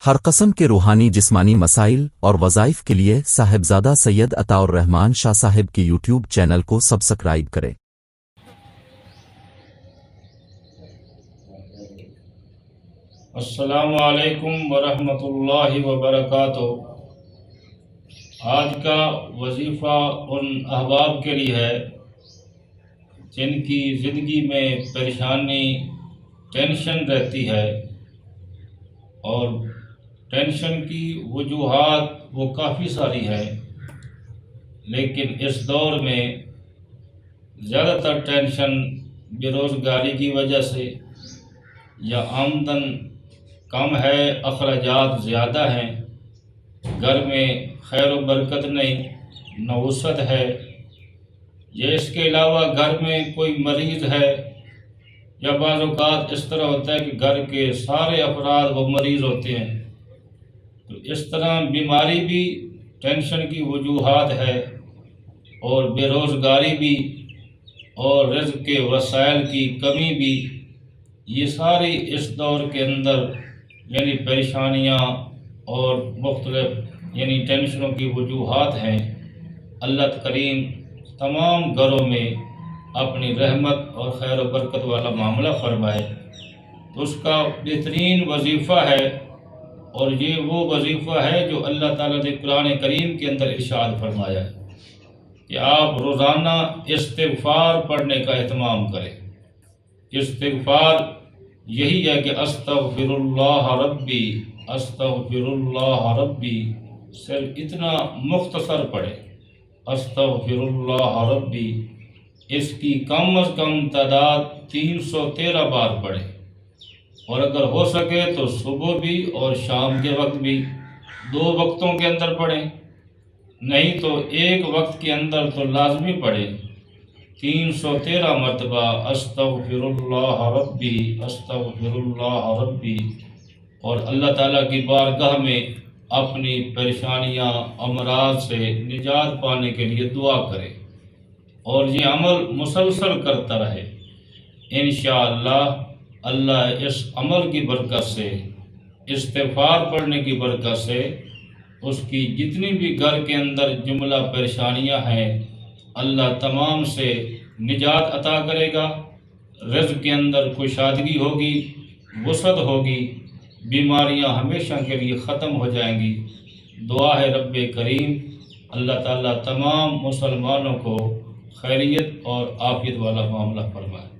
ہر قسم کے روحانی جسمانی مسائل اور وظائف کے لیے صاحبزادہ سید عطا الرحمن شاہ صاحب کی یوٹیوب چینل کو سبسکرائب کریں۔ السلام علیکم ورحمۃ اللہ وبرکاتہ۔ آج کا وظیفہ ان احباب کے لیے ہے جن کی زندگی میں پریشانی ٹینشن رہتی ہے، اور ٹینشن کی وجوہات وہ کافی ساری ہیں، لیکن اس دور میں زیادہ تر ٹینشن بے روزگاری کی وجہ سے یا آمدن کم ہے، اخراجات زیادہ ہیں، گھر میں خیر و برکت نہیں، نہ وسعت ہے، یا اس کے علاوہ گھر میں کوئی مریض ہے، یا بعض اوقات اس طرح ہوتا ہے کہ گھر کے سارے افراد وہ مریض ہوتے ہیں، تو اس طرح بیماری بھی ٹینشن کی وجوہات ہے، اور بے روزگاری بھی، اور رزق کے وسائل کی کمی بھی، یہ ساری اس دور کے اندر یعنی پریشانیاں اور مختلف یعنی ٹینشنوں کی وجوہات ہیں۔ اللہ کریم تمام گھروں میں اپنی رحمت اور خیر و برکت والا معاملہ فرمائے، تو اس کا بہترین وظیفہ ہے، اور یہ وہ وظیفہ ہے جو اللہ تعالیٰ نے قرآن کریم کے اندر ارشاد فرمایا ہے کہ آپ روزانہ استغفار پڑھنے کا اہتمام کریں۔ استغفار یہی ہے کہ استغفر اللہ ربی، استغفر اللہ ربی، صرف اتنا مختصر پڑھیں، استغفر اللہ ربی، اس کی کم از کم تعداد 313 بار پڑھیں، اور اگر ہو سکے تو صبح بھی اور شام کے وقت بھی 2 وقتوں کے اندر پڑھیں، نہیں تو ایک وقت کے اندر تو لازمی پڑھیں۔ 313 مرتبہ استغفر اللہ ربی، استغفر اللہ ربی، اور اللہ تعالیٰ کی بارگاہ میں اپنی پریشانیاں امراض سے نجات پانے کے لیے دعا کریں، اور یہ عمل مسلسل کرتا رہے۔ انشاءاللہ اللہ اس عمل کی برکت سے، استغفار پڑھنے کی برکت سے، اس کی جتنی بھی گھر کے اندر جملہ پریشانیاں ہیں اللہ تمام سے نجات عطا کرے گا، رزق کے اندر کشادگی ہوگی، وسعت ہوگی، بیماریاں ہمیشہ کے لیے ختم ہو جائیں گی۔ دعا ہے رب کریم اللہ تعالیٰ تمام مسلمانوں کو خیریت اور عافیت والا معاملہ فرمائے۔